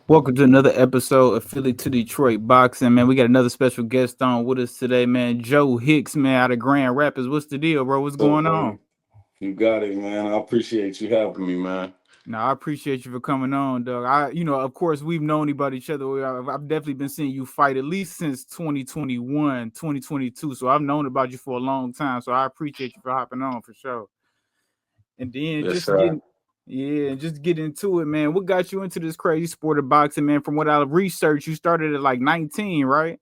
Welcome to another episode of Philly to Detroit Boxing, man. We got another special guest on with us today, man. Joe Hicks, man, out of Grand Rapids. What's the deal, bro? What's What's going up, on? buddy? You got it, man. I appreciate you having me, man. Now, I appreciate you for coming on, Doug. Of course, we've known about each other. I've definitely been seeing you fight at least since 2021, 2022. So I've known about you for a long time. So I appreciate you for hopping on for sure. And then Yes, just sir. getting, yeah, just get into it, man. What got you into this crazy sport of boxing, man? From what I researched, you started at like 19, right?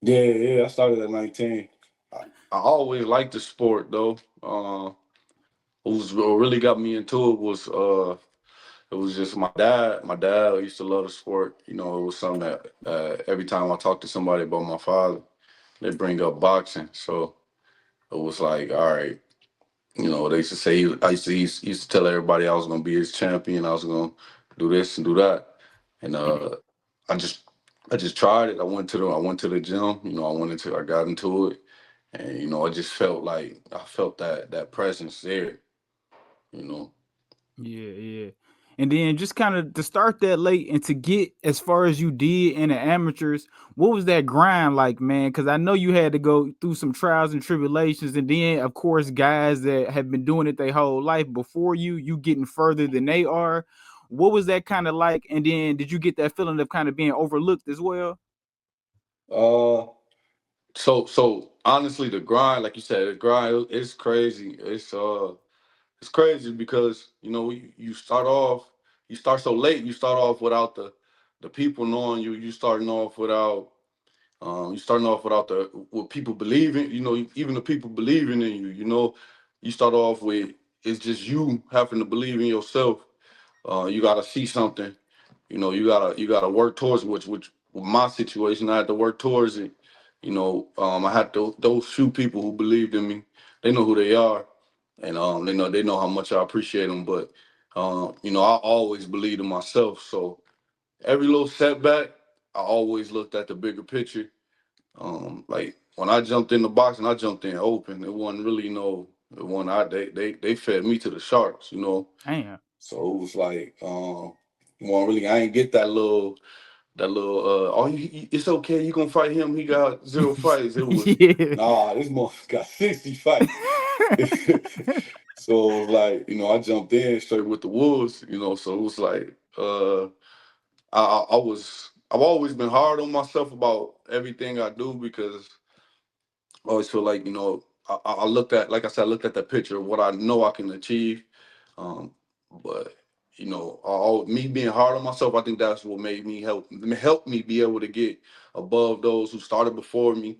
Yeah. I started at 19. I always liked the sport though. What really got me into it was just my dad. My dad used to love the sport. It was something that every time I talked to somebody about my father, they bring up boxing. So it was like, all right. They used to say he used to tell everybody I was gonna be his champion. I was gonna do this and do that, and I just I just tried it. I went to the gym. I got into it, and I just felt like I felt that presence there. You know. Yeah, yeah. And then just kind of to start that late and to get as far as you did in the amateurs, what was that grind like, man? Because I know you had to go through some trials and tribulations, and then of course, guys that have been doing it their whole life before you getting further than they are. What was that kind of like? And then did you get that feeling of kind of being overlooked as well? Uh, so honestly, the grind, like you said, the grind is crazy. It's crazy because you start so late. You start off without the people knowing you. You starting off without the what people believing. Even the people believing in you. You start off with it's just you having to believe in yourself. You gotta see something. You gotta work towards which with my situation, I had to work towards it. I had those few people who believed in me. They know who they are, and they know how much I appreciate them. But I always believed in myself. So every little setback, I always looked at the bigger picture. Like when I jumped in the boxing, I jumped in open. It wasn't really no it wasn't I they fed me to the sharks. Damn. So it was like well really I ain't get that little oh it's okay, you gonna fight him, he got zero fights. It was Yeah. nah, this motherfucker got 60 fights. So it was like, I jumped in straight with the wolves. So it was like I've always been hard on myself about everything I do because I always feel like I looked at, like I said, I looked at that picture of what I know I can achieve. But me being hard on myself, I think that's what made me help me be able to get above those who started before me.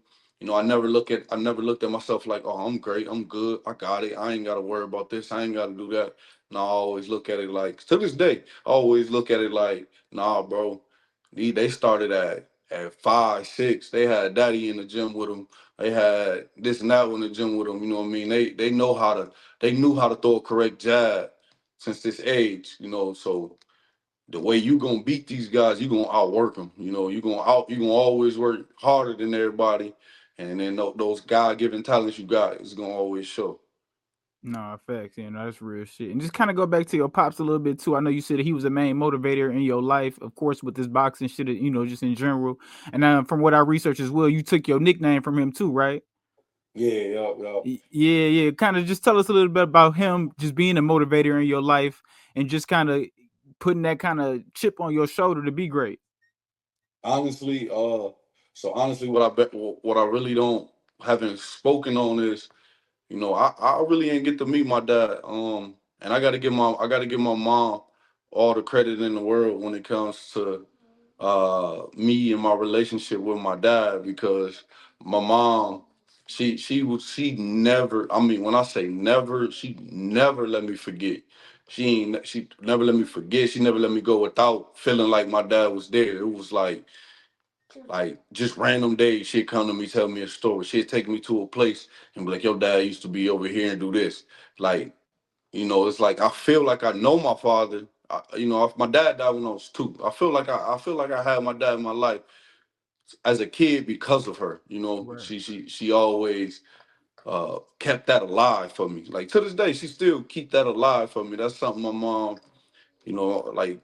I never looked at myself like, oh, I'm great, I'm good, I got it, I ain't got to worry about this, I ain't got to do that. And I always look at it like, to this day, I always look at it like, nah, bro, they started at 5, 6. They had daddy in the gym with them. They had this and that in the gym with them. You know what I mean? They knew how to throw a correct jab since this age. So the way you gonna beat these guys, you gonna outwork them. You gonna always work harder than everybody, and then those God given talents you got is gonna always show. No, facts, that's real shit. And just kind of go back to your pops a little bit too. I know you said he was a main motivator in your life, of course, with this boxing shit, just in general. And from what I researched as well, you took your nickname from him too, right? Yeah, yup. Yeah, yeah. Kind of just tell us a little bit about him just being a motivator in your life and just kind of putting that kind of chip on your shoulder to be great. Honestly, honestly, what I really don't haven't spoken on is, I really ain't get to meet my dad. And I gotta give my mom all the credit in the world when it comes to me and my relationship with my dad because my mom, she never, I mean, when I say never, she never let me forget. She never let me forget. She never let me go without feeling like my dad was there. It was like just random days, she'd come to me, tell me a story. She'd take me to a place and be like, "Your dad used to be over here and do this." Like, it's like I feel like I know my father. If my dad died when I was 2. I feel like I had my dad in my life as a kid because of her. Right. She always kept that alive for me. Like to this day, she still keep that alive for me. That's something my mom, like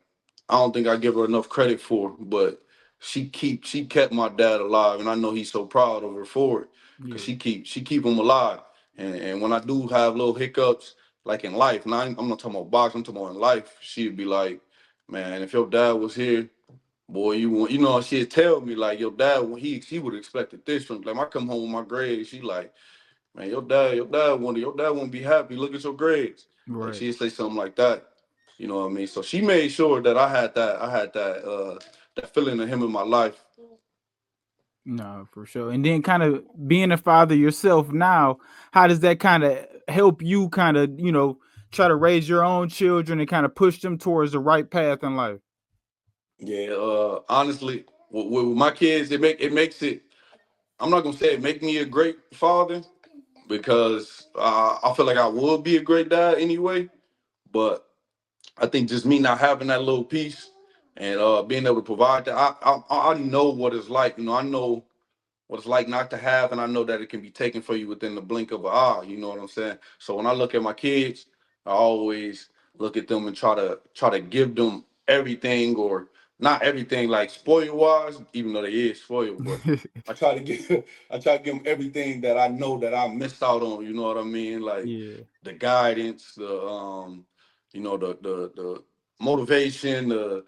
I don't think I give her enough credit for. But she kept my dad alive, and I know he's so proud of her for it because Yeah. she keep him alive. And when I do have little hiccups like in life, and I'm not talking about boxing, I'm talking about in life, she'd be like, "Man, if your dad was here, boy, you want, you know," she'd tell me like, "Your dad, he would have expected this from." Like, I come home with my grades, she like, "Man, your dad won't be happy. Look at your grades." Like, Right. she'd say something like that. You know what I mean? So she made sure that I had that feeling of him in my life. No, for sure. And then kind of being a father yourself now, how does that kind of help you kind of, try to raise your own children and kind of push them towards the right path in life? Yeah, honestly, with my kids, it makes it. I'm not gonna say it make me a great father because I feel like I would be a great dad anyway. But I think just me not having that little piece and being able to provide that, I know what it's like. You know, I know what it's like not to have, and I know that it can be taken for you within the blink of an eye. You know what I'm saying? So when I look at my kids, I always look at them and try to give them everything, or not everything like spoiled wise, even though they is spoiled, but I try to give I try to give them everything that I know that I missed out on. You know what I mean? Like Yeah. the guidance, the motivation, that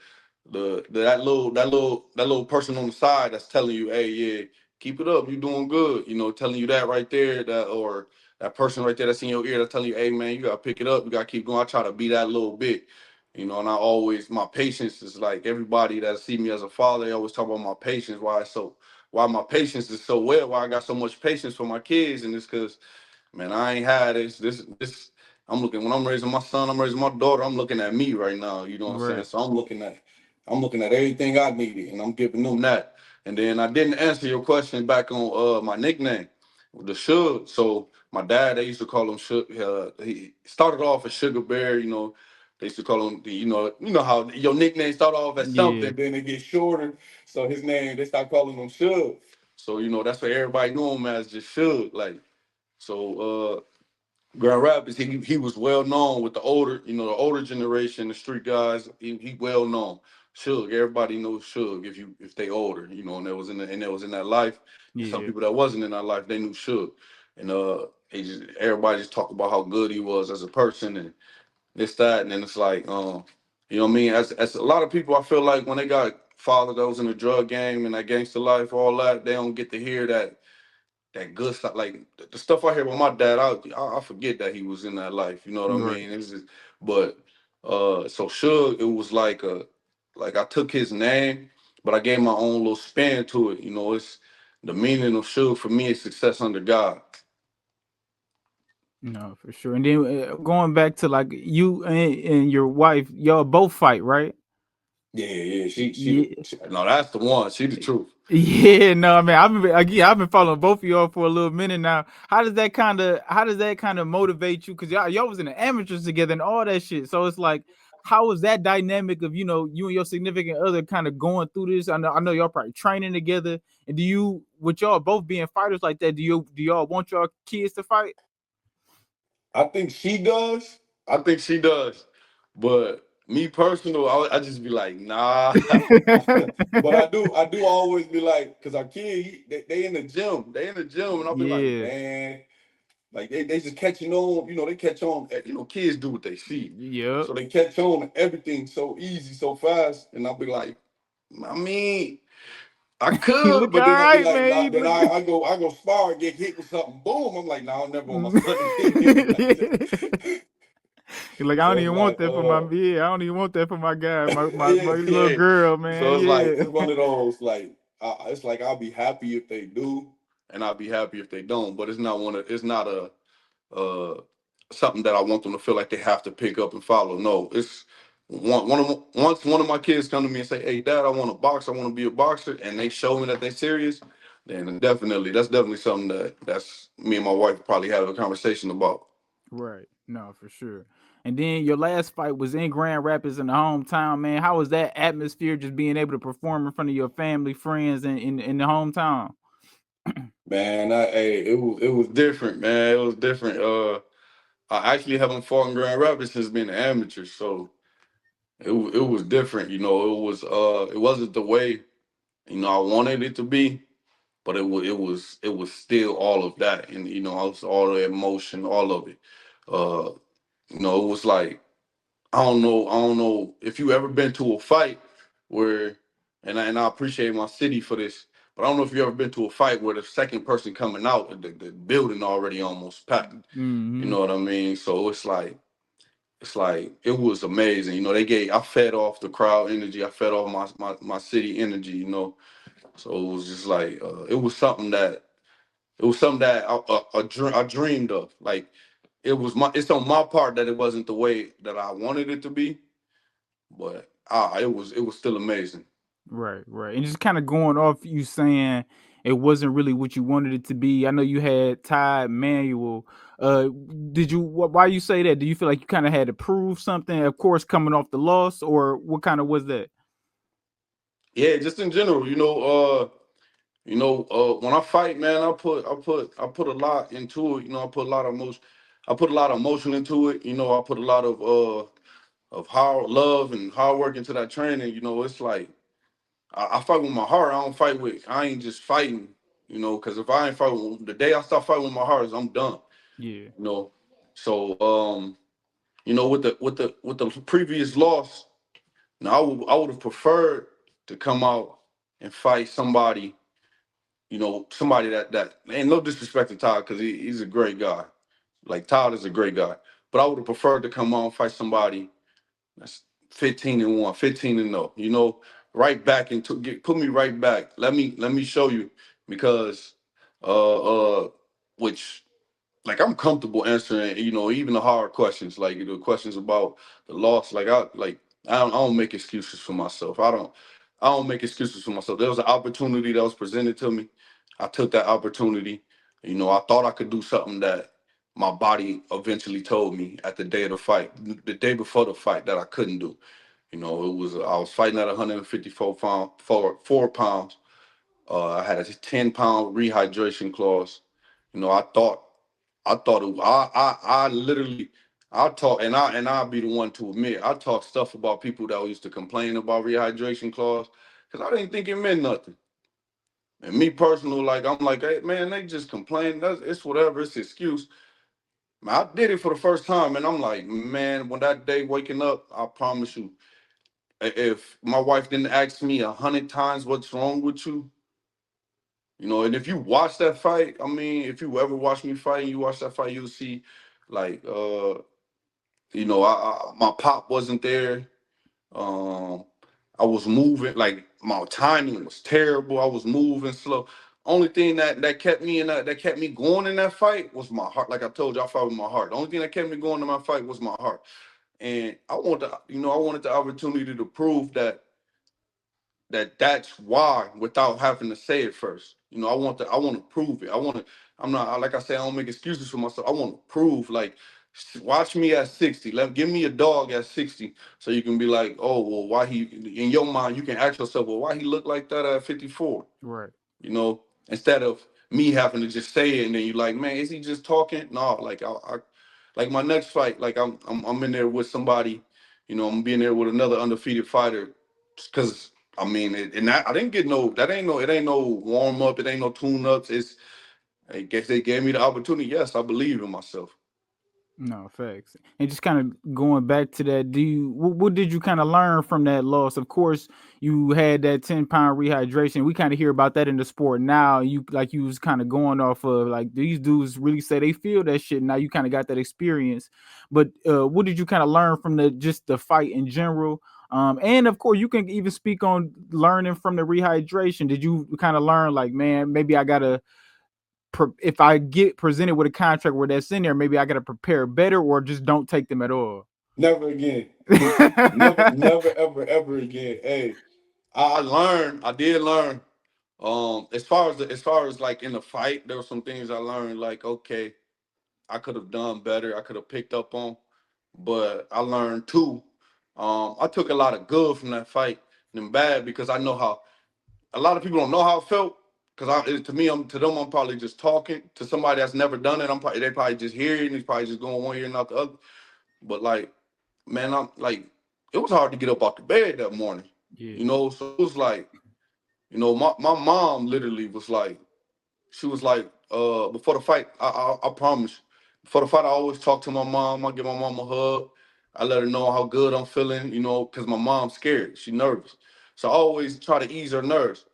little person on the side that's telling you, "Hey, yeah, keep it up, you doing good." You know, telling you that right there, that or that person right there that's in your ear that's telling you, "Hey, man, you gotta pick it up, you gotta keep going." I try to be that little bit, and I always my patience is like everybody that see me as a father. They always talk about my patience, why my patience is so well, why I got so much patience for my kids, and it's because, man, I ain't had this. I'm looking when I'm raising my son, I'm raising my daughter. I'm looking at me right now. You know what I'm saying? Right. So I'm looking at everything I needed, and I'm giving them that. And then I didn't answer your question back on my nickname, the Suge. So my dad, they used to call him Suge. He started off as Sugar Bear. You know, they used to call him. You know how your nickname start off as Yeah. something, then it gets shorter. So his name, they start calling him Suge. So that's what everybody knew him as, just Suge. Like so. Grand Rapids, he was well known with the older generation, the street guys. He well known. Suge, everybody knows Suge if they older, and that was in that life. And some Yeah. people that wasn't in that life, they knew Suge. And everybody just talk about how good he was as a person and this, that, and then it's like, you know what I mean? As a lot of people, I feel like when they got father that was in the drug game and that gangster life, all that, they don't get to hear that good stuff. Like the stuff I hear with my dad, I forget that he was in that life. You know what I Right. mean? It's just, but so Suge, it was like I took his name, but I gave my own little spin to it. It's the meaning of Suge for me is success under God. No, for sure. And then going back to like you and your wife, y'all both fight, right? Yeah, yeah. Yeah. No, that's the one. She the truth. Yeah, no, I mean, I've been following both of y'all for a little minute now. How does that kind of motivate you? Because y'all was in the amateurs together and all that shit. So it's like, how was that dynamic of you and your significant other kind of going through this? I know y'all probably training together. And with y'all both being fighters like that, do y'all want y'all kids to fight? I think she does. I think she does. But me personal, I just be like, nah. But I do always be like, cause our kid, they in the gym. They in the gym, and I'll be like, Yeah, man, like they just catching on, they catch on. Kids do what they see. yep. So they catch on to everything so easy, so fast. And I'll be like, I mean, I You could, look all but then I'll be right, like, man. nah, You then look. I go spar and get hit with something, boom. I'm like, nah, I'll never want my son to get hit like that. Like, I don't So it's even want like, that for my yeah, I don't even want that for my guy, my yeah, little yeah. girl, man. So it's like Yeah. it's one of those like it's like I'll be happy if they do, and I'll be happy if they don't. But it's not a uh something that I want them to feel like they have to pick up and follow. No, it's once one of my kids come to me and say, "Hey, Dad, I want to box. I want to be a boxer," and they show me that they're serious, then that's definitely something that's me and my wife probably have a conversation about. Right. No, for sure. And then your last fight was in Grand Rapids in the hometown, man. How was that atmosphere just being able to perform in front of your family, friends in the hometown? Man, it was different, man. It was different. I actually haven't fought in Grand Rapids since being an amateur, so it was different. It wasn't the way I wanted it to be, but it was still all of that, and it was all the emotion, all of it. Uh, it was like I don't know if you ever been to a fight where, and I appreciate my city for this, but I don't know if you ever been to a fight where the second person coming out, the building already almost packed. You Hmm. know what I mean? So it's like it was amazing. I fed off the crowd energy. I fed off my city energy. So it was just like it was something that I dreamed of. Like it's on my part that it wasn't the way that I wanted it to be, but it was still amazing. Right, right. And just kind of going off you saying it wasn't really what you wanted it to be. I know you had Ty Manuel. Uh did you why you say that? Do you feel like you kind of had to prove something, of course, coming off the loss, or what kind of was that? Yeah, just in general, when I fight, man, I put a lot into it. I put a lot of emotion into it. I put a lot of hard love and hard work into that training. It's like I fight with my heart. I ain't just fighting. Because if I ain't fighting, the day I start fighting with my heart, is I'm done. Yeah. You know, so with the previous loss, I would have preferred to come out and fight somebody. Somebody that ain't no disrespect to Todd, because he's a great guy. Like Todd is a great guy, but I would have preferred to come out and fight somebody that's 15-1, 15-0. Right back into put me right back. Let me show you, because which, like, I'm comfortable answering, even the hard questions, like the questions about the loss. I don't make excuses for myself. I don't make excuses for myself. There was an opportunity that was presented to me. I took that opportunity. I thought I could do something that my body eventually told me at the day of the fight, the day before the fight, that I couldn't do. I was fighting at 154 4 pounds. I had a 10-pound rehydration clause. I thought I literally, I talk, and I'll be the one to admit, I talk stuff about people that used to complain about rehydration clause, because I didn't think it meant nothing. And me personally, like, I'm like, hey man, they just complain. It's whatever. It's an excuse. Man, I did it for the first time, and I'm like, man, when that day waking up, I promise you, if my wife didn't ask me 100 times what's wrong with you, and if you watch that fight, I mean, if you ever watch me fight and you watch that fight, you'll see, like, my pop wasn't there. Um, I was moving, like, my timing was terrible. I was moving slow. Only thing that kept me that kept me going in that fight was my heart. Like I told you, I fought with my heart. The only thing that kept me going in my fight was my heart. And I wanted the opportunity to prove that's why, without having to say it first. I want to prove it. I'm not, like I said, I don't make excuses for myself. I want to prove, like, watch me at 60. Give me a dog at 60, so you can be like, oh, well, why he, in your mind, you can ask yourself, well, why he look like that at 54? Right. Instead of me having to just say it, and then you like, man, is he just talking? No, like, like my next fight, like, I'm in there with somebody, I'm being there with another undefeated fighter, because I mean, and I didn't get no, it ain't no warm up, it ain't no tune ups. I guess they gave me the opportunity. Yes, I believe in myself. No, facts. And just kind of going back to that, what did you kind of learn from that loss? Of course, you had that 10-pound rehydration. We kind of hear about that in the sport now. You was kind of going off of, like, these dudes really say they feel that shit. Now you kind of got that experience. But what did you kind of learn from the fight in general? And of course, you can even speak on learning from the rehydration. Did you kind of learn, like, man, maybe I gotta, if I get presented with a contract where that's in there, maybe I got to prepare better, or just don't take them at all. Never again. Never, never, ever, ever again. Hey, I did learn. As far as like in the fight, there were some things I learned. Like, okay, I could have done better. I could have picked up on, but I learned too. I took a lot of good from that fight and bad, because I know how a lot of people don't know how it felt. Because to me, to them, I'm probably just talking. To somebody that's never done it, they probably just hear it, and it's probably just going one ear and not the other. But, like, man, I'm like, it was hard to get up out the bed that morning. Yeah. You know, so it was like, you know, my mom literally was like, she was like, before the fight, I promise, before the fight, I always talk to my mom. I give my mom a hug. I let her know how good I'm feeling, you know, because my mom's scared. She nervous. So I always try to ease her nerves.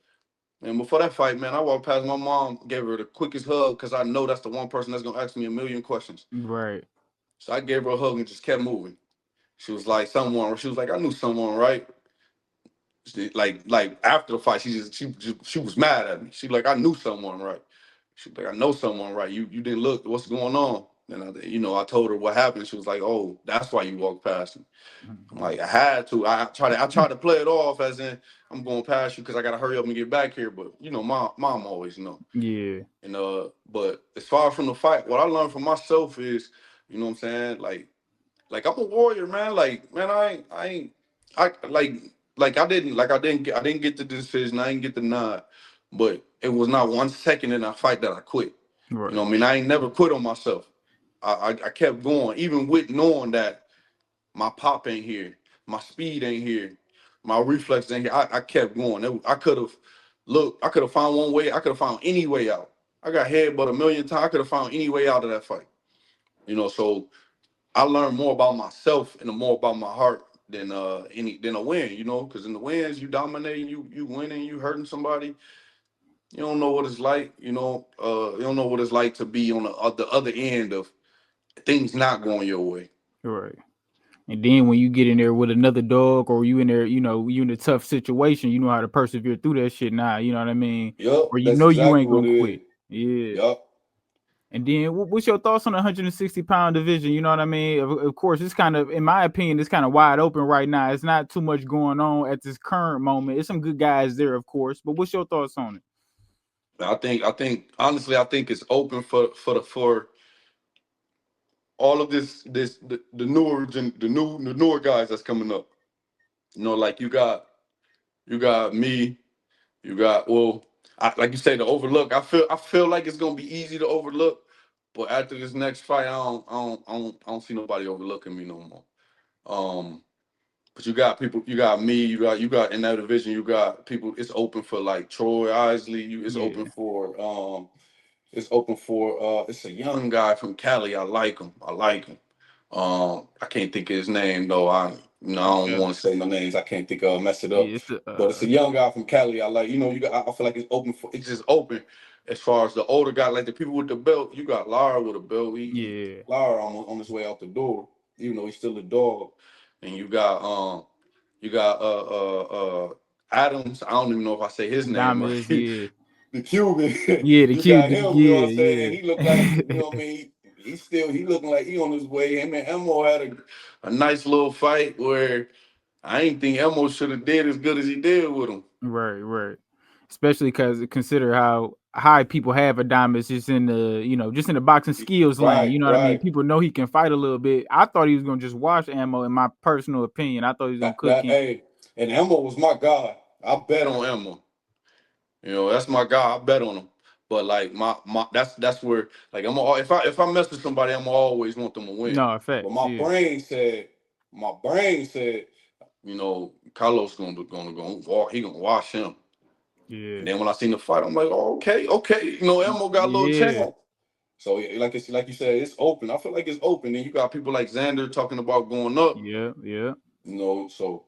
And before that fight, man, I walked past my mom, gave her the quickest hug because I know that's the one person that's gonna ask me a million questions. Right. So I gave her a hug and just kept moving. She was like, someone. She was like, I knew someone, right? Like after the fight, she was mad at me. She like, I knew someone, right? She was like, I know someone, right? You didn't look. What's going on? And I told her what happened. She was like, oh, that's why you walked past me. I'm like, I had to. I tried to play it off as in I'm going past you because I gotta hurry up and get back here. But mom always know. Yeah. And but as far from the fight, what I learned from myself is, you know what I'm saying, like I'm a warrior, man. Like, man, I ain't I I didn't get the decision, I didn't get the nod, but it was not 1 second in that fight that I quit. You know Right. what I mean? I ain't never quit on myself. I kept going, even with knowing that my pop ain't here, my speed ain't here, my reflex ain't here. I kept going. I could have I could have found one way, I could have found any way out. I got headbutt a million times, I could have found any way out of that fight. So I learned more about myself and more about my heart than a win, because in the wins you dominating, you winning, you hurting somebody. You don't know what it's like, you don't know what it's like to be on the other end of things not going your way. Right. And then when you get in there with another dog, or you in there, you in a tough situation, you know how to persevere through that shit now. You know what I mean? Yup, Or that's you exactly ain't what gonna it is. quit. Yeah. Yup. And then what's your thoughts on the 160-pound division? You know what I mean? Of course, it's kind of, in my opinion, it's kind of wide open right now. It's not too much going on at this current moment. It's some good guys there, of course. But what's your thoughts on it? I think honestly, I think it's open for all of the the newer guys that's coming up. Like you got me. You got like you say, the overlook. I feel like it's gonna be easy to overlook, but after this next fight, I don't see nobody overlooking me no more. But you got people, you got me, you got in that division, you got people. It's open for like Troy Isley. Yeah. It's a young guy from Cali. I like him. I like him. I can't think of his name though. I don't Okay. want to say no names. I can't think of mess it up. Yeah. It's the But it's a young guy from Cali. I like. You got. I feel like it's just open as far as the older guy, like the people with the belt. You got Lara with a belt. yeah. Lara on his way out the door, even though he's still a dog. And you got Adams. I don't even know if I say his name right. Diamonds. Yeah. The Cuban. Yeah. The You got Cuban. him, you know what I'm saying? Yeah. He looked like, you know what I mean? He looking like he on his way. Him and Emo had a nice little fight where I ain't think Emo should have did as good as he did with him. Right, right. Especially because consider how high people have Adamas just in the just in the boxing skills lane. Right, You know what I mean? right. People know he can fight a little bit. I thought he was gonna just wash Ammo. In my personal opinion, I thought he was gonna cook him. Hey, and Emo was my guy. I bet on Emo. That's my guy. I bet on him. But like my that's where like if I mess with somebody, I'm always want them to win. No But effects. Yeah, my brain said, Carlos gonna walk. He gonna wash him. yeah, And then when I seen the fight, I'm like, oh, okay, okay. Emo got a little yeah, chance. So like you said, it's open. I feel like it's open. And you got people like Xander talking about going up. yeah, yeah. So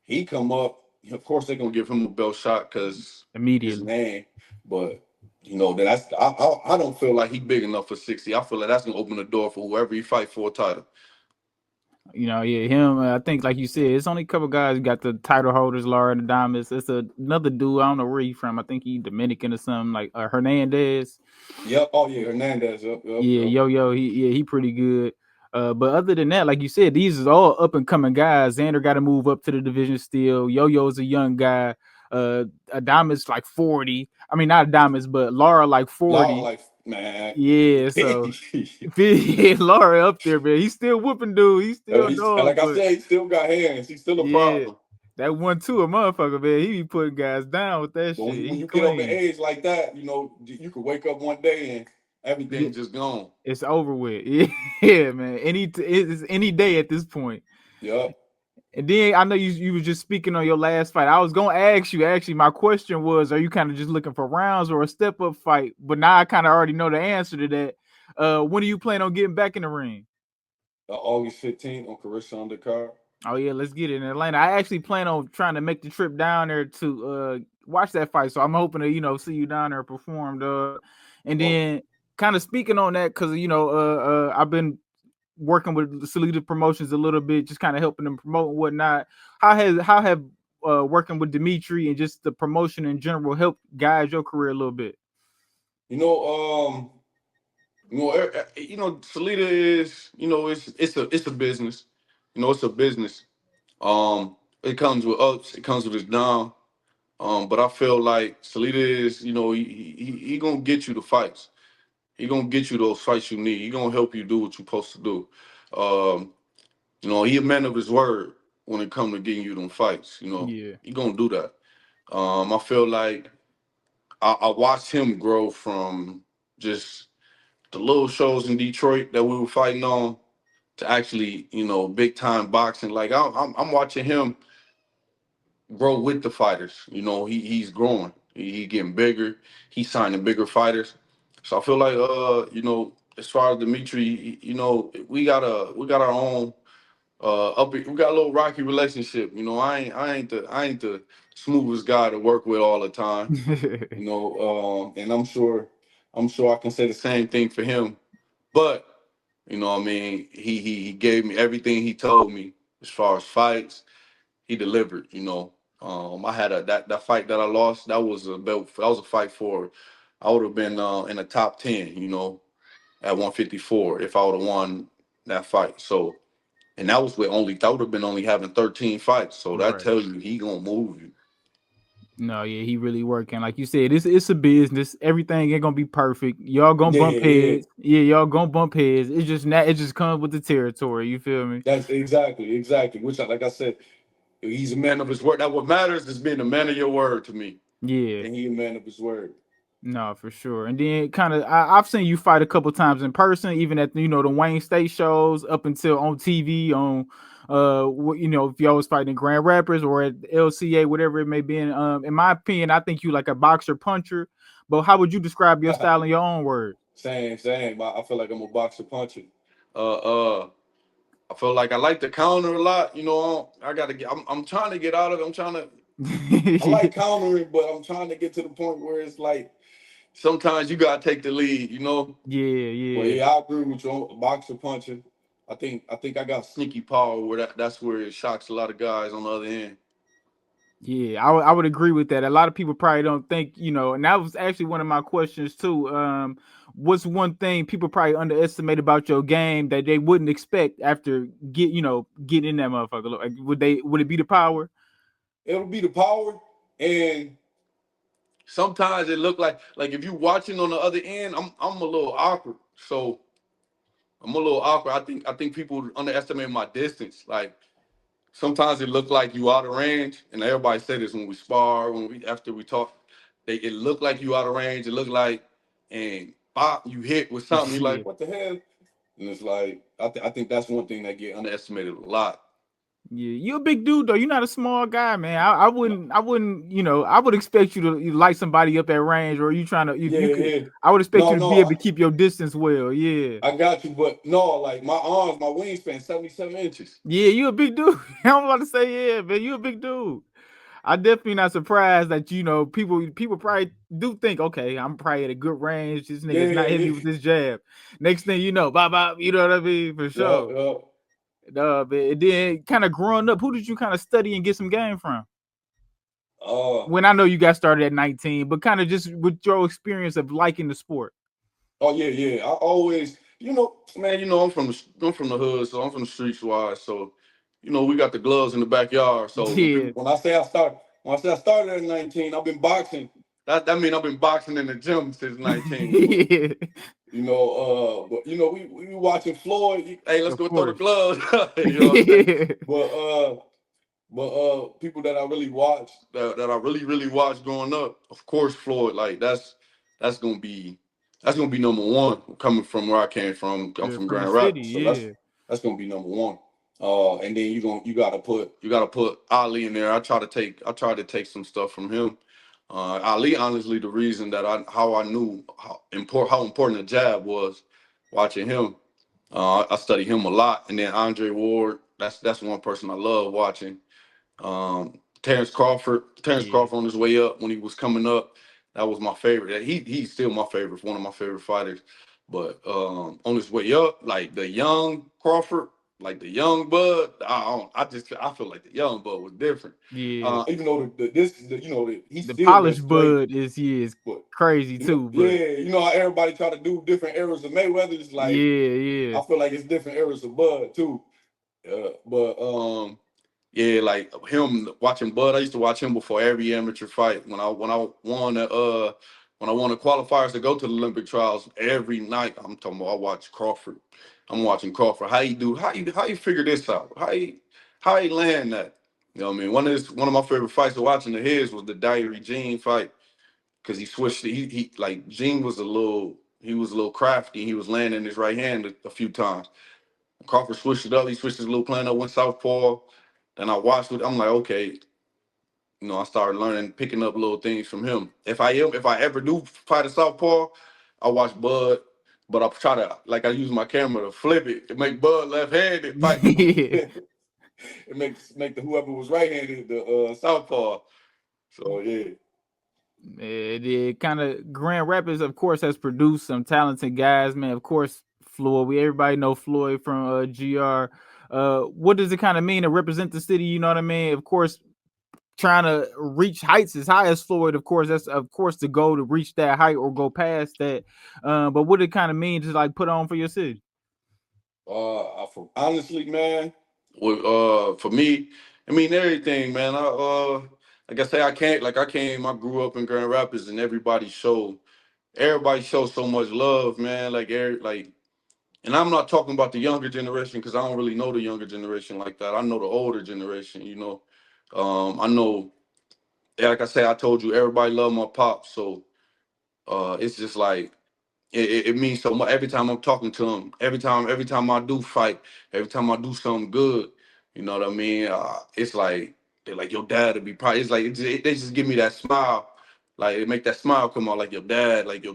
he come up. Of course, they're gonna give him a belt shot because his Immediately. name. But that's I don't feel like he big enough for 60. I feel like that's gonna open the door for whoever he fight for a title. Yeah, him. I think, like you said, it's only a couple guys got the title holders. Laura and Adamas. It's another dude. I don't know where he from. I think he Dominican or something, like Hernandez. Yep. Oh yeah, Hernandez. Yep. Yep. Yeah, Yep. he pretty good. But other than that, like you said, these is all up and coming guys. Xander got to move up to the division still. Yo-Yo's a young guy. Adamas like 40. I mean, not Adamas, but Laura like Law 40. like man. Yeah, so yeah, Laura up there, man. He's still whooping dude. He's still a dog, Like I but said, he still got hands. He's still a yeah, problem. that 1-2 a motherfucker, man. He be putting guys down with that But shit. when He you get up in clean. age like that, you could wake up one day and everything just gone. It's over with. Yeah, man. It's any day at this point. Yep. And then I know you were just speaking on your last fight. I was gonna ask you. Actually, my question was, are you kind of just looking for rounds or a step up fight? But now I kind of already know the answer to that. When do you plan on getting back in the ring? August 15th on Carissa Undercard. Oh yeah, let's get it in Atlanta. I actually plan on trying to make the trip down there to watch that fight. So I'm hoping to see you down there perform. And Oh, then kind of speaking on that because I've been working with Salida Promotions a little bit, just kind of helping them promote and whatnot. How have working with Dimitri and just the promotion in general helped guide your career a little bit? you know, Salida is, it's a business. It's a business. It comes with ups, it comes with its down. But I feel like Salida is, he gonna get you the fights. He gonna get you those fights you need. He gonna help you do what you're supposed to do. Um, he a man of his word when it comes to getting you them fights. Yeah, He gonna do that. I feel like I watched him grow from just the little shows in Detroit that we were fighting on to actually, big time boxing. Like I'm watching him grow with the fighters. He's growing. He getting bigger. He's signing bigger fighters. So I feel like as far as Dimitri, we got our own we got a little rocky relationship. I ain't the smoothest guy to work with all the time. And I'm sure I can say the same thing for him. But what I mean, he gave me everything he told me as far as fights. He delivered. I had that fight that I lost. That was a belt. That was a fight for. I would have been in the top 10. At 154 if I would have won that fight. So, and that would have been only having 13 fights. So that right. tells you he gonna move you. No, yeah, he really working. Like you said, it's a business. Everything ain't gonna be perfect. Y'all gonna Yeah, bump yeah. heads. Yeah, y'all gonna bump heads. It's just not. It just comes with the territory. You feel me? That's exactly. Which, like I said, he's a man of his word. That what matters is being a man of your word to me, Yeah. and he a man of his word. No, for sure. And then kind of, I've seen you fight a couple times in person, even at the Wayne State shows, up until on TV on, if y'all was fighting in Grand Rapids or at LCA, whatever it may be. In my opinion, I think you like a boxer puncher. But how would you describe your style in your own words? Same. I feel like I'm a boxer puncher. Uh, uh, I feel like I like to counter a lot. I gotta get. I'm trying to get out of it. I like countering, but I'm trying to get to the point where it's like sometimes you gotta take the lead. Yeah, But yeah. yeah, I agree with you. A boxer puncher. I think I got sneaky power where that's where it shocks a lot of guys on the other end. Yeah, I would agree with that. A lot of people probably don't think, and that was actually one of my questions too. What's one thing people probably underestimate about your game that they wouldn't expect after getting in that motherfucker? Like, would it be the power? It'll be the power, and sometimes it look like if you watching on the other end, I'm a little awkward. So I'm a little awkward. I think people underestimate my distance. Like sometimes it look like you out of range, and everybody say this when we spar, after we talk, it look like you out of range. It look like and pop you hit with something. You're Yeah. like, what the hell? And it's like I think that's one thing that get underestimated a lot. Yeah, you're a big dude though. You're not a small guy, man. I would expect you to light somebody up at range, or you trying to you Yeah, could. yeah. I would expect you No, to be able no, to keep your distance well. Yeah, I got you, but no, like my arms, my wingspan, 77 inches. yeah, you a big dude. I'm about to say, yeah, man, you a big dude. I definitely not surprised that people probably do think, okay, I'm probably at a good range. This Yeah, nigga's not hitting yeah, me with this jab. Next thing you know, bye bye. You know what I mean? For yeah, sure. yeah. But then kind of growing up, who did you kind of study and get some game from? Uh, When I know you got started at 19, but kind of just with your experience of liking the sport. oh yeah, yeah. I always, man, I'm from the hood, so I'm from the streets wise. So, we got the gloves in the backyard. So when people, Yeah. when I say I started at 19, I've been boxing. That means I've been boxing in the gym since 19. But Yeah. we watching Floyd. Hey, let's Of go throw the course. gloves. You know what I'm saying? Yeah. But people that I really watched, that I really really watched growing up, of course, Floyd. Like that's gonna be that's gonna be number one. Coming from where I came from, I'm Yeah, from from the Grand city, Rapids, so that's yeah. that's gonna be number one. And then you gotta put Ali in there. I try to take some stuff from him. Ali, honestly, the reason that I knew how important the jab was, watching him. I study him a lot, and then Andre Ward. That's one person I love watching. Terrence Crawford. Terrence Yeah. Crawford on his way up when he was coming up. That was my favorite. He's still my favorite, one of my favorite fighters. But on his way up, like the young Crawford, like the young Bud, I feel like the young Bud was different. Yeah. Even though he The still polished best straight, bud is, yeah, is but crazy too, but yeah, you know how everybody try to do different eras of Mayweather. It's like yeah, yeah. I feel like it's different eras of Bud too. But yeah, like him watching Bud. I used to watch him before every amateur fight. When I won the qualifiers to go to the Olympic trials every night. I'm talking about I watch Crawford. I'm watching Crawford. How you figure this out? How he land that? You know what I mean? One of my favorite fights to watch in the his was the Diary Gene fight because he switched. He like Gene was a little crafty. He was landing his right hand a few times. Crawford switched it up. He switched his little plan up, went southpaw. Then I watched it. I'm like, okay, I started learning, picking up little things from him. If I ever do fight a southpaw, I watch Bud, but I try to like I use my camera to flip it. It make Bud left-handed fight. Yeah. It make the whoever was right-handed the southpaw. So yeah. The kind of Grand Rapids, of course, has produced some talented guys, man. Of course, Floyd. We everybody know Floyd from GR. What does it kind of mean to represent the city? You know what I mean? Of course, trying to reach heights as high as Floyd. Of course, that's of course the goal to reach that height or go past that. But what it kind of mean to like put on for your city? Honestly, man, for me, I mean everything, man. Like I say, I grew up in Grand Rapids, and everybody shows so much love, man. And I'm not talking about the younger generation because I don't really know the younger generation like that. I know the older generation, I know, like I say, I told you, everybody love my pop, so it's just like it means so much every time I'm talking to them. Every time I do fight, every time I do something good, you know what I mean. It's like they're like your dad would be proud. It's like they just give me that smile, like it make that smile come out like your dad, like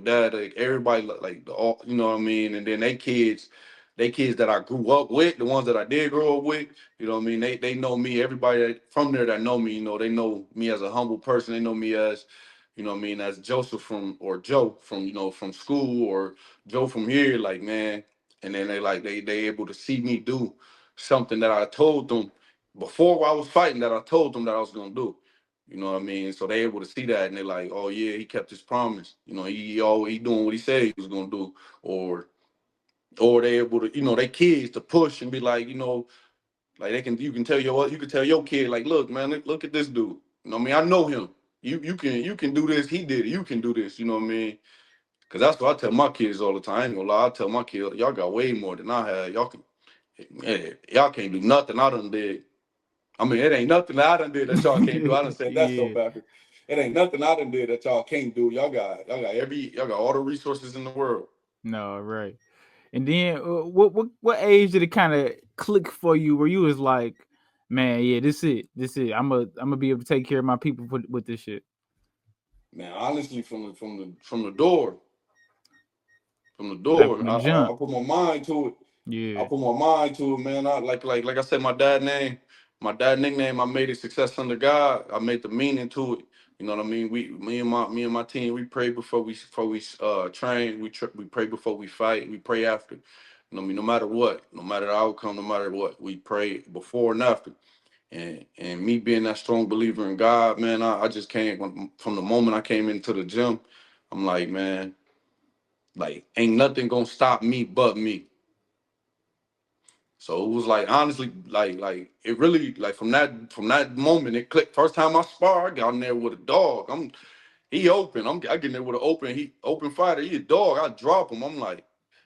everybody like the all, you know what I mean. And then they kids that I grew up with, the ones that I did grow up with, you know what I mean. They know me. Everybody from there that know me, they know me as a humble person. They know me as what I mean, as Joseph or Joe from, from school, or Joe from here, like, man. And then they able to see me do something that I told them before I was fighting, that I told them that I was gonna do. You know what I mean? So they able to see that, and they're like, oh yeah, he kept his promise. He doing what he said he was gonna do. Or they able to, they kids to push and be like, like you can tell your kid, like, look, man, look at this dude. You know what I mean? I know him. You can do this. He did it. You can do this. You know what I mean? Because that's what I tell my kids all the time. I ain't gonna lie. I tell my kids, y'all got way more than I had. Y'all can't do nothing I done did. I mean, it ain't nothing that I done did that y'all can't do. I done said that so Yeah. backwards. It ain't nothing I done did that y'all can't do. Y'all got all the resources in the world. No, right. And then what age did it kind of click for you where you was like, man, yeah, this it. I'm gonna be able to take care of my people with this shit. Man, honestly, from the door, Like from the I jump. put my mind to it. I Yeah. put my mind to it, man. Like I said, my dad nickname. I made it success under God. I made the meaning to it. You know what I mean? Me and my team, we pray before we train. We pray before we fight. We pray after. You know what I mean? No matter what, no matter the outcome, no matter what, we pray before and after. And me being that strong believer in God, man, I just came from the moment I came into the gym. I'm like, man, like ain't nothing gonna stop me but me. So it was like, honestly, like it really, like from that moment it clicked. First time I spar, I got in there with a dog. He open. I get in there with an open fighter. He a dog. I drop him. I'm like,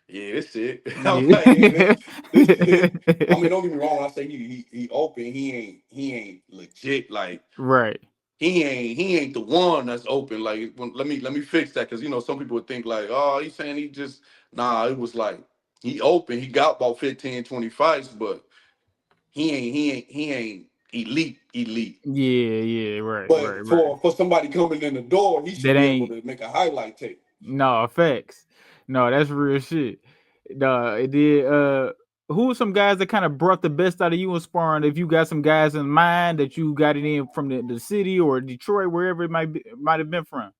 yeah, this it. I'm Yeah. like, yeah, this it. I mean, don't get me wrong. When I say he open, he ain't legit. Like Right. he ain't the one that's open. Like, let me fix that, because some people would think like, oh, he's saying he just, nah. It was like he open. He got about 15, 20 fights, but he ain't elite. Yeah, yeah, right, right, But right. for somebody coming in the door, he should That be able ain't to make a highlight tape. no effects. No, that's real shit. No, it did. Who are some guys that kind of brought the best out of you in sparring? If you got some guys in mind that you got it in from the city or Detroit, wherever it might have been from.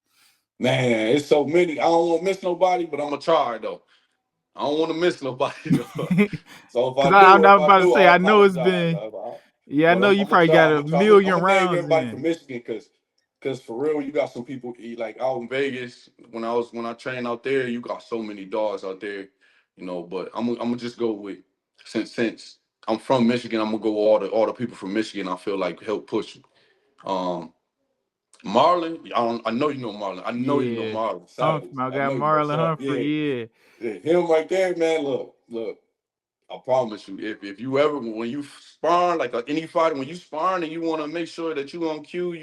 Man, it's so many. I don't want to miss nobody, but I'm gonna try though. I don't want to miss nobody though. So Because I'm if I about to do, say, I I know it's apologize. been, yeah, I But know you I'm gonna probably try. got I'm a gonna try. I'm million gonna name rounds everybody from in. Michigan because for real, you got some people like out in Vegas. When I trained out there, you got so many dogs out there, you know. But I'm gonna just go with since I'm from Michigan, I'm gonna go with all the people from Michigan. I feel like help push. Um, Marlon, I know you know Marlon. I know you know Yeah. Marlon Humphrey, Savage. my I guy know you know Marlon Savage. Humphrey, yeah. Yeah, him right there, man. Look. I promise you, if you ever when you sparring like any fighter, when you sparring and you want to make sure that you on cue,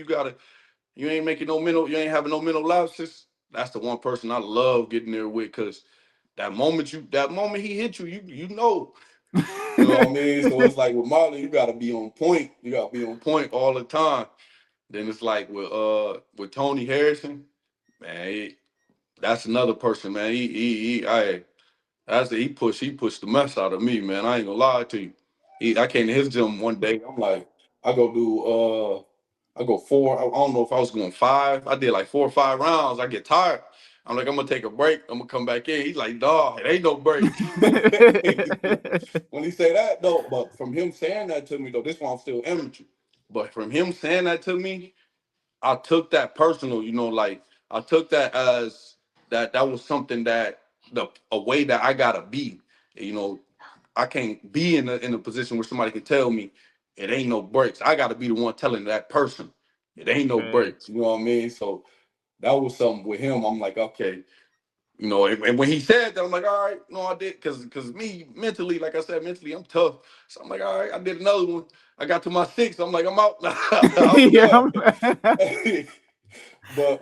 you ain't making no mental, you ain't having no mental lapses. That's the one person I love getting there with because that moment he hit you, you know what I mean. So it's like with Marlon, you got to be on point. You got to be on point all the time. Then it's like with Tony Harrison, man, that's another person, man. He pushed the mess out of me, man. I ain't gonna lie to you. I came to his gym one day. I'm like, I go do I go four. I don't know if I was going five. I did like 4 or 5 rounds. I get tired. I'm like, I'm gonna take a break. I'm gonna come back in. He's like, dog, it ain't no break. When he say that though, but from him saying that to me though, this one I'm still amateur. But from him saying that to me, I took that personal, like I took that as that was something that a way that I gotta be. You know, I can't be in a position where somebody can tell me it ain't no breaks. I gotta be the one telling that person it ain't no breaks. Facts. You know what I mean? So that was something with him. I'm like, okay, and when he said that, I'm like, all right, no, I did, because me mentally, like I said, mentally, I'm tough. So I'm like, all right, I did another one. I got to my six. I'm like, I'm out. I'm Yeah, done. But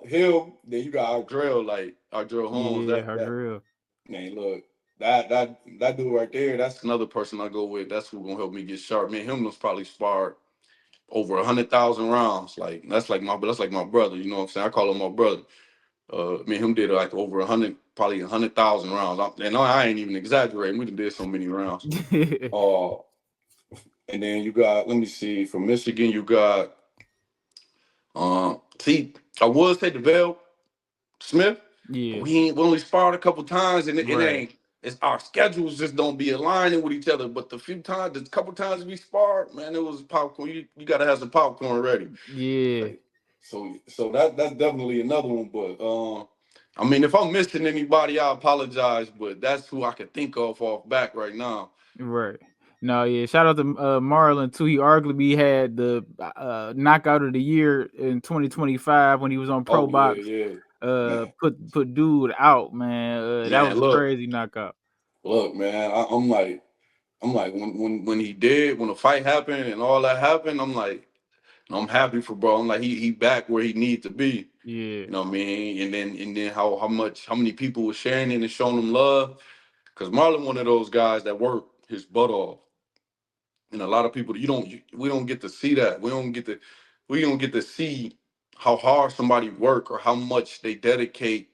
him, then you got our drill Holmes. yeah, her That drill. man, look, that dude right there, that's another person I go with. That's who gonna help me get sharp. Man, him was probably sparred over 100,000 rounds. Like that's like my brother. You know what I'm saying? I call him my brother. Me and him did like over 100,000 rounds. And I ain't even exaggerating. We done did so many rounds. Uh, and then you got, let me see, from Michigan, you got, see, I would say DeVale Smith, but Yeah, we only sparred a couple times, and it right. ain't. It's our schedules just don't be aligning with each other. But the couple times we sparred, man, it was popcorn. You got to have some popcorn ready. Yeah, Like, so that's definitely another one. But I mean, if I'm missing anybody, I apologize. But that's who I can think of off back right now. right. No, yeah. Shout out to Marlon too. He arguably had the knockout of the year in 2025 when he was on Pro Oh yeah, Box. yeah, man, Put dude out, man. That man. was a crazy knockout. Look, man. I'm like when he did when the fight happened and all that happened. I'm happy for bro. I'm like he back where he needs to be. Yeah, You know what I mean? And then how many people were sharing it and showing him love? Because Marlon one of those guys that work his butt off, and a lot of people we don't get to see that. We don't get to see how hard somebody work or how much they dedicate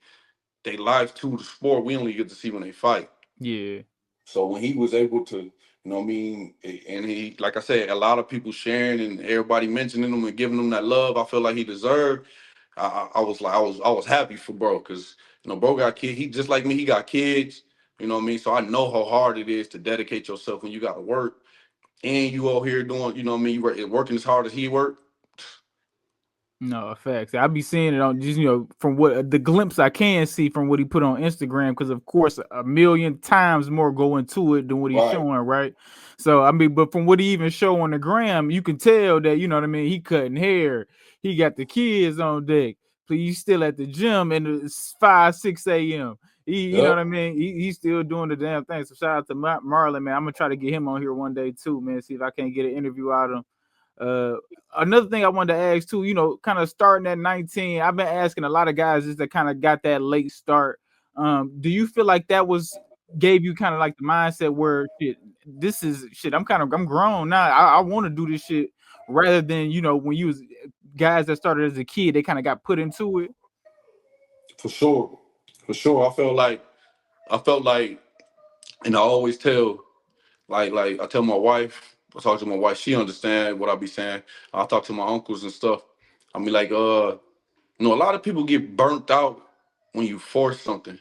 their life to the sport. We only get to see when they fight. yeah. So when he was able to, and he, like I said, a lot of people sharing and everybody mentioning him and giving him that love, I feel like he deserved. I was like, I was happy for bro, because bro got kids. He just like me, he got kids. You know what I mean? So I know how hard it is to dedicate yourself when you got to work and you all here doing, you know what I mean, you working as hard as he worked. No, facts. I be seeing it on just from what the glimpse I can see from what he put on Instagram, because of course a million times more go into it than what he's Right. showing, right? So I mean, but from what he even show on the gram, you can tell that you know what I mean. He cutting hair, he got the kids on deck. He's still at the gym, and it's 5, 6 a.m. You know what I Yep. mean. He's still doing the damn thing. So shout out to Marlon, man. I'm gonna try to get him on here one day too, man. See if I can't get an interview out of him. uh, Another thing I wanted to ask too, kind of starting at 19, I've been asking a lot of guys just that kind of got that late start. Do you feel like that was gave you kind of like the mindset where shit? this is shit. I'm grown now. I want to do this shit rather than when you was guys that started as a kid, they kind of got put into it. For sure, for sure. I felt like, and I always tell, like I tell my wife, I talk to my wife, she understand what I be saying. I talk to my uncles and stuff. I mean, like, a lot of people get burnt out when you force something.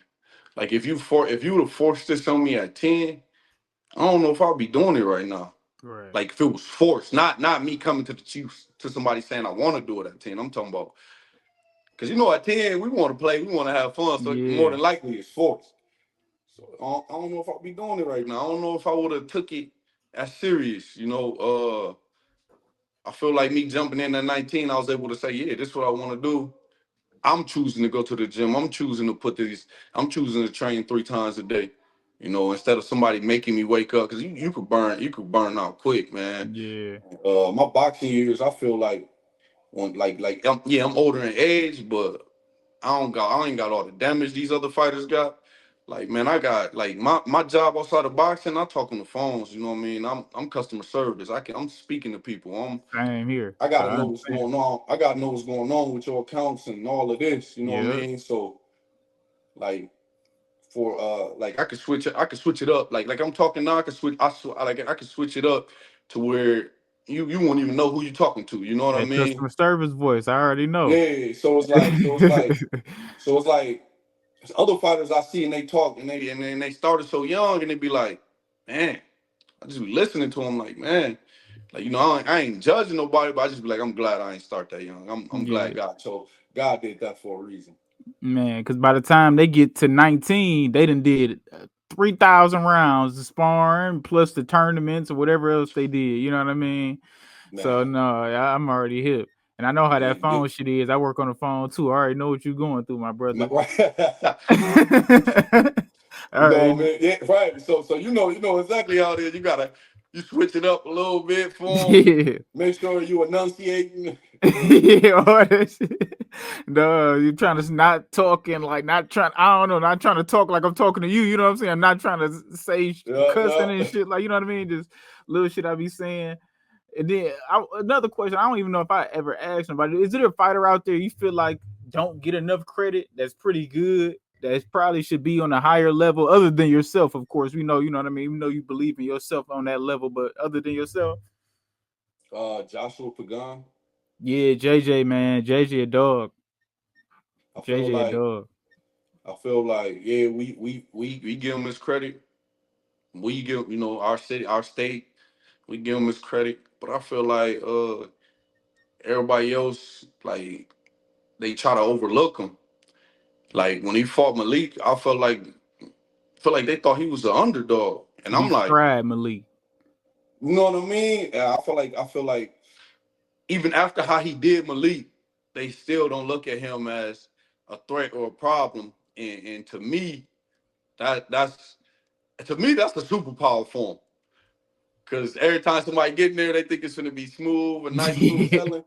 Like if you would have forced this on me at 10, I don't know if I'll be doing it right now. Right. Like if it was forced, not me coming to the Chiefs to somebody saying I want to do it at 10. I'm talking about because at 10 we want to play, we want to have fun. So more Yeah. than likely it's forced. So I don't know if I'll be doing it right now. I don't know if I would have took it as serious. I feel like me jumping in at 19, I was able to say, yeah, this is what I want to do. I'm choosing to go to the gym. I'm choosing to train 3 times a day. Instead of somebody making me wake up, because you could burn out quick, man. Yeah. My boxing years, I feel like I'm older in age, but I ain't got all the damage these other fighters got. Like, man, I got like my job outside of boxing. I talk on the phones. You know what I mean? I'm customer service. I'm speaking to people. Same here. I So gotta I know what's understand. going on. I gotta know what's going on with your accounts and all of this. You know what I Yeah. mean? So like for like I could switch it up. Like I'm talking now. I could switch it up to where you won't even know who you're talking to. You know what I That mean? customer service voice, I already know. Yeah. So it's like other fighters I see and they talk and they started so young and they be like, man, I just be listening to them like, man, like I ain't judging nobody, but I just be like, I'm glad I ain't start that young. I'm glad Yeah, God did that for a reason. man. Because by the time they get to 19, they done did 3,000 rounds of sparring plus the tournaments or whatever else they did. You know what I mean? So Man, no, I'm already hip, and I know how that man, phone shit is. I work on the phone too. I already know what you're going through, my brother. right. All right. Man, yeah, right. So you know exactly how it is. You switch it up a little bit for them. Yeah. Make sure you enunciating. Yeah, all that shit. No, you're trying to not talking like not trying. I don't know, not trying to talk like I'm talking to you. You know what I'm saying? I'm not trying to say Yeah, cussing and yeah. shit. Like you know what I mean? Just little shit I be saying. And then another question. I don't even know if I ever asked somebody. Is there a fighter out there you feel like don't get enough credit? That's pretty good. That probably should be on a higher level, other than yourself. Of course, we know. You know what I mean. We know you believe in yourself on that level, but other than yourself. Joshua Pagan. Yeah, JJ, man, JJ a dog. I feel JJ a like dog. I feel like yeah, we give him his credit. We give our city, our state, we give him his credit. But I feel like everybody else like they try to overlook him. Like when he fought Malik, I felt like they thought he was the underdog, and He I'm like, fried Malik. you know what I mean? And I feel like even after how he did Malik, they still don't look at him as a threat or a problem. And that's to me that's the superpower for him. Cause every time somebody get in there, they think it's gonna be smooth and nice, smooth Yeah. sailing.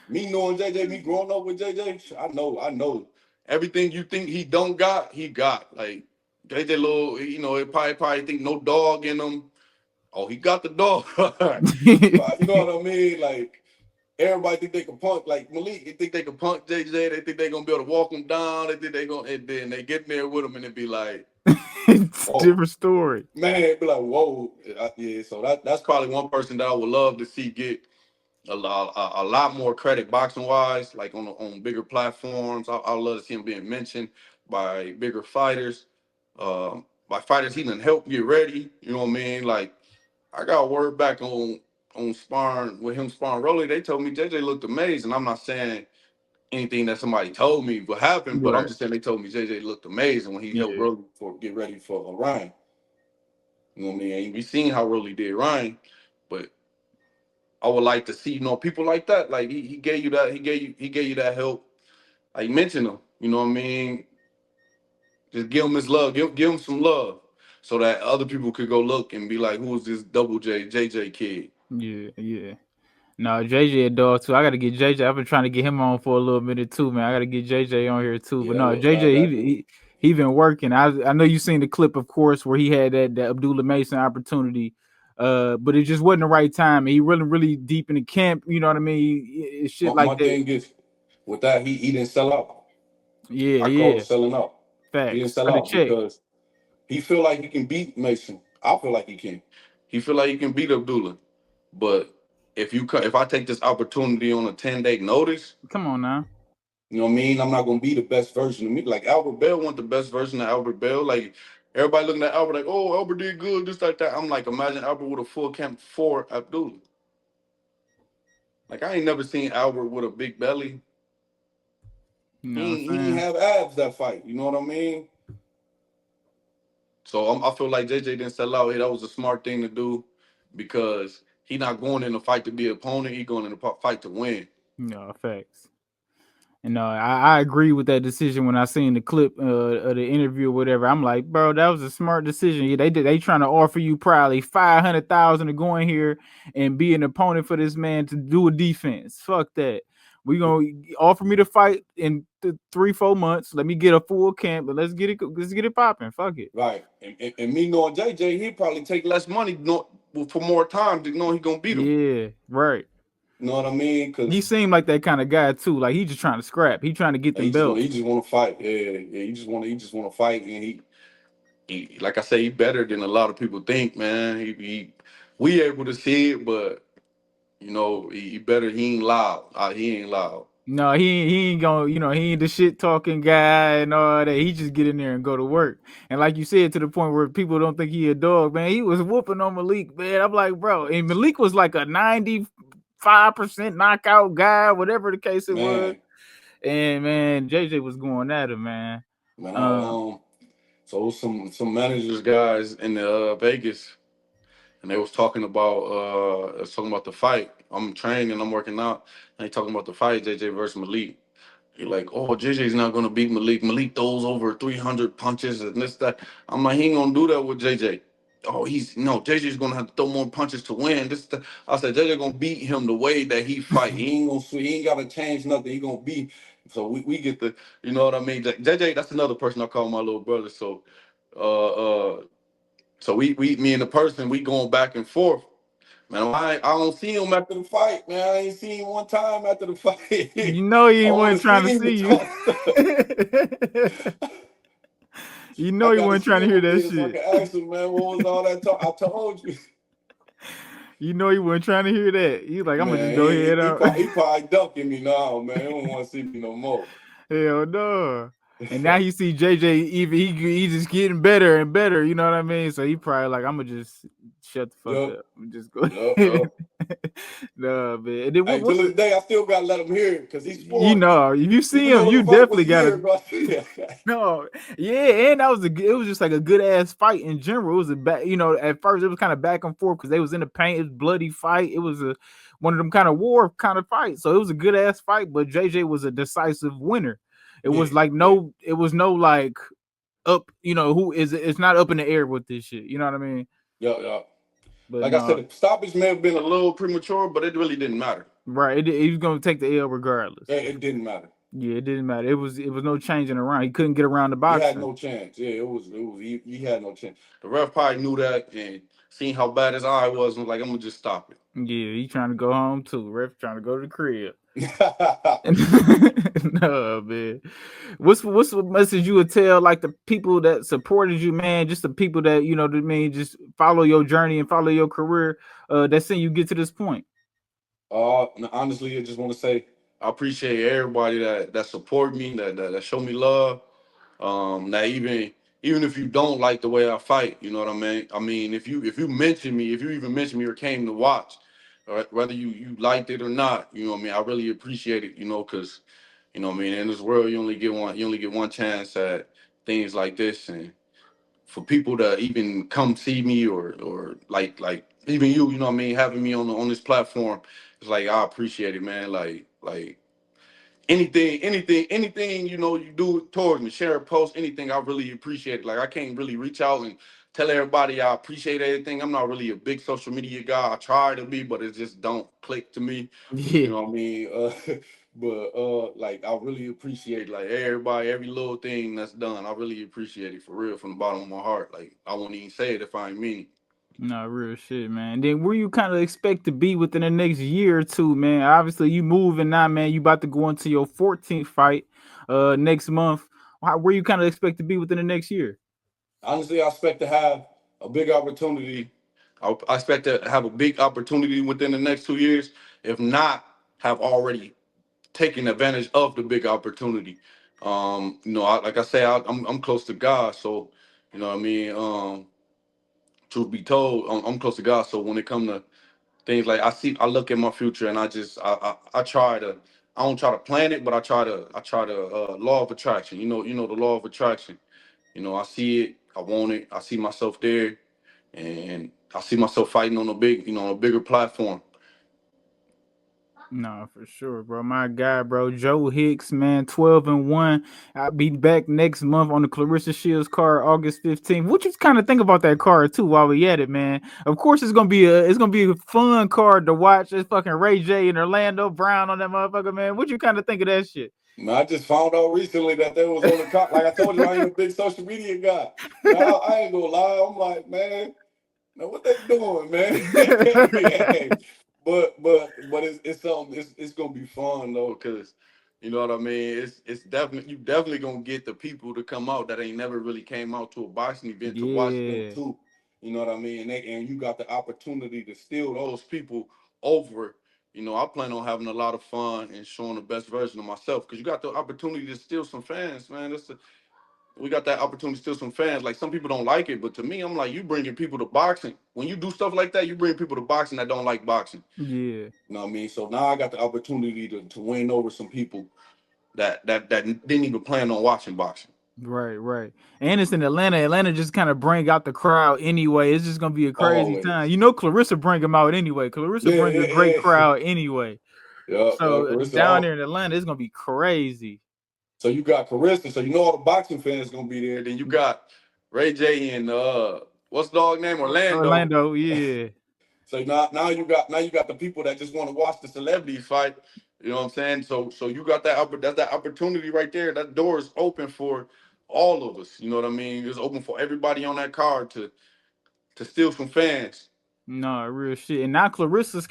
Me knowing JJ, me growing up with JJ, I know everything you think he don't got, he got. Like JJ little, it probably think no dog in him. Oh, he got the dog. But you know what I mean? Like everybody think they can punk like Malik. They think they can punk JJ. They think they gonna be able to walk him down. They think they gonna, and then they get in there with him and it be like, It's a whoa, different story. man, it be like, whoa, yeah. So that's probably one person that I would love to see get a lot more credit boxing wise, like on bigger platforms. I love to see him being mentioned by bigger fighters, by fighters he done help get ready. You know what I mean? Like I got word back on sparring with him sparring Rolly. They told me JJ looked amazing. I'm not saying anything that somebody told me what happened, but I'm Right. just saying they told me JJ looked amazing when he helped Yeah. Rolly for get ready for Ryan. You know what I mean? And we seen how Rolly did Ryan, but I would like to see, people like that. Like he gave you that, he gave you that help. Like mention him. You know what I mean? Just give him his love. Give him some love. So that other people could go look and be like, who's this double JJ kid? Yeah. Yeah. No, JJ a dog too. I gotta get JJ. I've been trying to get him on for a little minute too, man. I gotta get JJ on here too. But Yeah, no, look, that JJ that dude. he been working. I know you seen the clip, of course, where he had that Abdullah Mason opportunity. But it just wasn't the right time. He really deep in the camp. You know what I mean? Shit My like that. thing is with that, he didn't sell out. Yeah, I call yeah. it selling out. He didn't Facts sell for the out check. because he feel like he can beat Mason. I feel like he can. He feel like he can beat Abdullah. But if I take this opportunity on a 10-day notice, Come on now. you know what I mean? I'm not gonna be the best version of me. Like Albert Bell want the best version of Albert Bell. Like everybody looking at Albert like, oh, Albert did good, this like that. I'm like, imagine Albert with a full camp for Abdullah. Like I ain't never seen Albert with a big belly. You know what I'm He ain't saying? have abs that fight. You know what I mean? So I feel like JJ didn't sell out. That was a smart thing to do because he not going in a fight to be an opponent. He going in a fight to win. No, facts. And I agree with that decision when I seen the clip of the interview or whatever. I'm like, bro, that was a smart decision. Yeah, they trying to offer you probably 500,000 to go in here and be an opponent for this man to do a defense. Fuck that. We gonna offer me to fight in 3-4 months. Let me get a full camp, but let's get it popping. Fuck it. Right. And me knowing JJ, he'd probably take less money for more time to know he gonna beat him. Yeah, right. You know what I mean? He Because seemed like that kind of guy too. Like he just trying to scrap. He trying to get them he belts. just want to fight. Yeah, yeah. He just want to fight, and like I say, he better than a lot of people think, man. We able to see it, but you know, he better. He ain't loud. He ain't loud. No, he ain't gonna, he ain't the shit talking guy and all that. He just get in there and go to work. And like you said, to the point where people don't think he a dog, man. He was whooping on Malik, man. I'm like, bro, and Malik was like a 95% knockout guy, whatever the case it was. Man, And man, JJ was going at him, man. man. Uh, So some managers guys in the Vegas, and they was talking about the fight. I'm training, I'm working out, and they talking about the fight, JJ versus Malik. You're like, oh, JJ's not gonna beat Malik. Malik throws over 300 punches and this that. I'm like, he ain't gonna do that with JJ. Oh, JJ's gonna have to throw more punches to win. I said JJ gonna beat him the way that he fight. He ain't gotta change nothing. He gonna beat. So we get the, you know what I mean. JJ, that's another person I call my little brother. So, uh, uh, so we me and the person we going back and forth. Man, I don't see him after the fight, man. I ain't seen him one time after the fight. you know I he want wasn't to see trying to him to see you. talk stuff. You know I he got to wasn't see trying to him hear over that here so I shit. can ask him, man, what was all that talk? I told you. You know he wasn't trying to hear that. He's like, I'm gonna just Man, go ahead out. he probably ducking me now, man. He don't want to see me no more. Hell no. And now you see JJ even he just getting better and better, you know what I mean? So he probably like, I'm gonna just shut the fuck Yup, up and just go yup, ahead. yup. No, man. And then Hey, till what's this day, I still got to let him hear it because he you spoiled me. know, if you see Even him, though you the fight was definitely a gotta year ago. no, yeah, and that was it was just like a good ass fight in general. It was a back, at first it was kind of back and forth because they was in the paint. It was bloody fight. It was a one of them kind of war kind of fight. So it was a good ass fight, but JJ was a decisive winner. It Yeah, was like yeah, it was no like up, who is it? It's not up in the air with this shit. You know what I mean? yup, yup. But Like I said, no, the stoppage may have been a little premature, but it really didn't matter. right. He was gonna take the L regardless. It didn't matter. Yeah, it didn't matter. It was no changing around. He couldn't get around the He had boxing. no chance. Yeah, he had no chance. The ref probably knew that and seen how bad his eye was and was like, I'm gonna just stop Yeah, he trying to go home too. Ref trying to go to the crib. it. No, man. What's the message you would tell like the people that supported you, man? Just the people that what I mean, just follow your journey and follow your career. That seen you get to this point. Honestly, I just want to say I appreciate everybody that support me, that show me love. That even if you don't like the way I fight, you know what I mean. I mean, if you mention me, if you even mention me or came to watch, all right, whether you liked it or not, you know what I mean. I really appreciate it, because you know what I mean. In this world, you only get one chance at things like this, and for people to even come see me or like even you know what I mean, having me on this platform, it's like I appreciate it, man. Like anything you do towards me, share a post, anything, I really appreciate it. Like I can't really reach out and tell everybody I appreciate everything. I'm not really a big social media guy. I try to be, but it just don't click to me. Yeah. You know what I mean? But like I really appreciate like everybody, every little thing that's done. I really appreciate it for real from the bottom of my heart. Like I won't even say it if I ain't mean it. No, real shit, man. Then where you kind of expect to be within the next year or two, man? Obviously, you moving now, man. You about to go into your 14th fight next month. Where you kind of expect to be within the next year? Honestly, I expect to have a big opportunity. I expect to have a big opportunity within the next 2 years. If not, have already taken advantage of the big opportunity. Like I say, I'm close to God, so you know what I mean. Truth be told, I'm close to God, so when it comes to things like I look at my future and I try to. I don't try to plan it, but I try to law of attraction. The law of attraction. I see it, I want it, I see myself there, and I see myself fighting on a a bigger platform. No, for sure, bro. My guy, bro, Joe Hicks, man, 12-1. I'll be back next month on the Clarissa Shields card, August 15th. What you kind of think about that card too while we at it, man? Of course, it's gonna be a fun card to watch. It's fucking Ray J and Orlando Brown on that motherfucker, man. What you kind of think of that shit? Man, I just found out recently that they was on the cop. Like I told you, I ain't a big social media guy. Now I ain't gonna lie, I'm like, man, now what they doing, man? Yeah. But it's something. It's gonna be fun though, cause you know what I mean. It's definitely you definitely gonna get the people to come out that ain't never really came out to a boxing event to watch them Yeah. too. You know what I mean? And you got the opportunity to steal those people over. I plan on having a lot of fun and showing the best version of myself because you got the opportunity to steal some fans, man. We got that opportunity to steal some fans. Like some people don't like it, but to me, I'm like, you bringing people to boxing. When you do stuff like that, you bring people to boxing that don't like boxing. Yeah. You know what I mean? So now I got the opportunity to win over some people that didn't even plan on watching boxing. Right, right. And it's in Atlanta. Atlanta just kind of bring out the crowd anyway. It's just gonna be a crazy time. Always. You know, Clarissa bring them out anyway. Clarissa Yeah, bring a great yeah, yeah. crowd anyway. Yeah, So Carissa. down there in Atlanta, it's gonna be crazy. So you got Carissa. So you know all the boxing fans gonna be there. Then you got Ray J and what's the dog name? Orlando. Orlando, yeah. So now you got the people that just want to watch the celebrities fight. You know what I'm saying? So you got that's that opportunity right there. That door is open for all of us. You know what I mean? It's open for everybody on that card to steal some fans. No, real shit. And now Clarissa's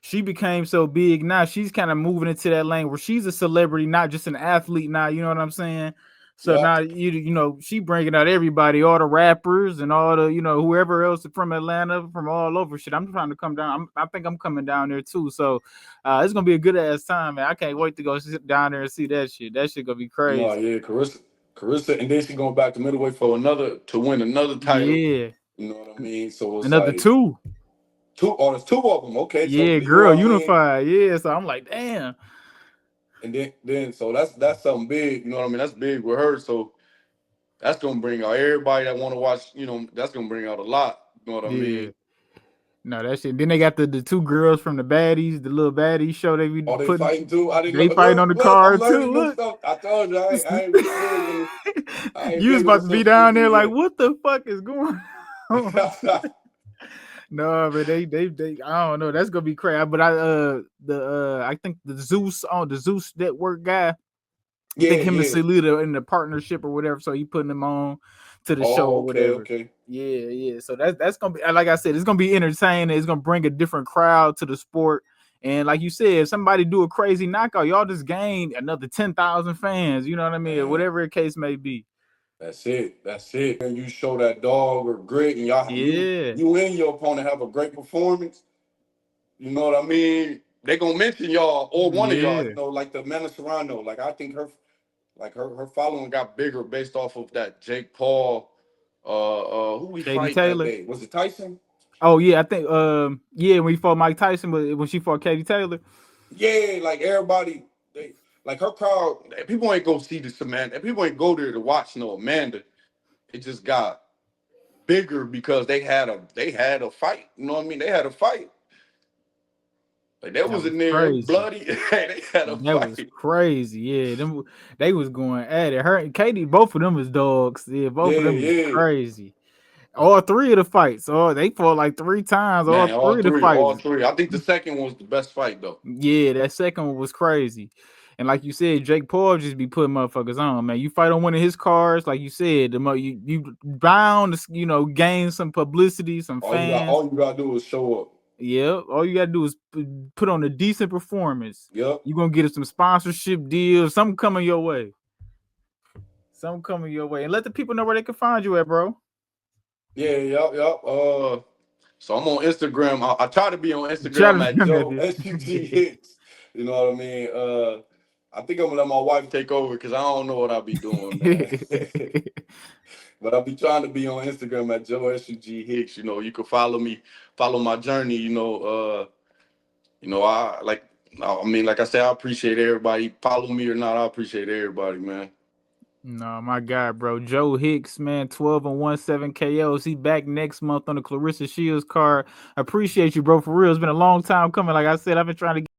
she became so big now. She's kind of moving into that lane where she's a celebrity, not just an athlete now. You know what I'm saying? So Yeah. now she bringing out everybody, all the rappers and all the whoever else from Atlanta, from all over. Shit, I'm trying to come down. I think I'm coming down there too. So it's gonna be a good ass time, man. I can't wait to go sit down there and see that shit. That shit gonna be No, crazy. yeah, Carissa, and then she going back to middleweight for to win another title. Yeah, You know what I mean? So it's another like two. two. Oh, there's two of them. Okay, so Yeah, you know girl, what I mean. unified. Yeah, so I'm like, damn. And then so that's something big. You know what I mean? That's big with her. So that's gonna bring out everybody that want to watch. That's gonna bring out a lot. You know what I Yeah. mean? No, that shit. Then they got the two girls from the baddies, the little baddies show they be Are they putting. fighting too? I didn't They know. fighting on the Look, I'm card learning too. new Look, stuff. I told you I ain't really big in I ain't you was big on about the to be social down there like, media what the fuck is going on? yet. No, but they I don't know. That's gonna be crazy. But I think the Zeus network guy. I Yeah, think him and yeah. Salita in the partnership or whatever, so he putting them on to the show Oh, or okay, whatever. okay. Yeah, yeah. So that's gonna be like I said, it's gonna be entertaining. It's gonna bring a different crowd to the sport. And like you said, if somebody do a crazy knockout, y'all just gain another 10,000 fans. You know what I mean? Man, Whatever the case may be. that's it. That's it. And you show that dog or grit, and Yeah, you and your opponent have a great performance. You know what I mean? They gonna mention y'all or one of y'all. yeah. Like the Amanda Serrano. Like I think her following got bigger based off of that Jake Paul. Who we Katie fight that Taylor. day? Was it Tyson? Oh yeah, I think yeah, when he fought Mike Tyson, but when she fought Katie Taylor. Yeah, like everybody, they like her crowd. People ain't go see the Samantha. People ain't go there to watch no Amanda. It just got bigger because they had a fight. You know what I mean? They had a fight. Like that That was was in there crazy. bloody. They had a That was fight. crazy. Yeah, they was going at it. Her and Katie, both of them is dogs. Yeah, both Yeah, of them is yeah. crazy. All three of the fights. Oh, they fought like 3 times. All Man, three of the all fights. three. I think the second one was the best fight though. Yeah, that second one was crazy. And like you said, Jake Paul just be putting motherfuckers on, man. You fight on one of his cards, like you said, you bound to gain some publicity, some fans. All you gotta do is show up. Yeah, all you gotta do is put on a decent performance. Yep. You gonna get some sponsorship deals, something coming your way. Something coming your way, and let the people know where they can find you at, bro. Yeah, yep. So I'm on Instagram. I try to be on Try Instagram to at be on that Joe SUG Hicks. You know what I mean? I think I'm gonna let my wife take over because I don't know what I'll be doing, man. bitch. But I'll be trying to be on Instagram at Joe SUG Hicks. You know, you can follow me, follow my journey. I like. I mean, like I said, I appreciate everybody. Follow me or not, I appreciate everybody, man. No, my guy, bro. Joe Hicks, man, 12 and 17 KOs. He back next month on the Clarissa Shields card. I appreciate you, bro. For real. It's been a long time coming. Like I said, I've been trying to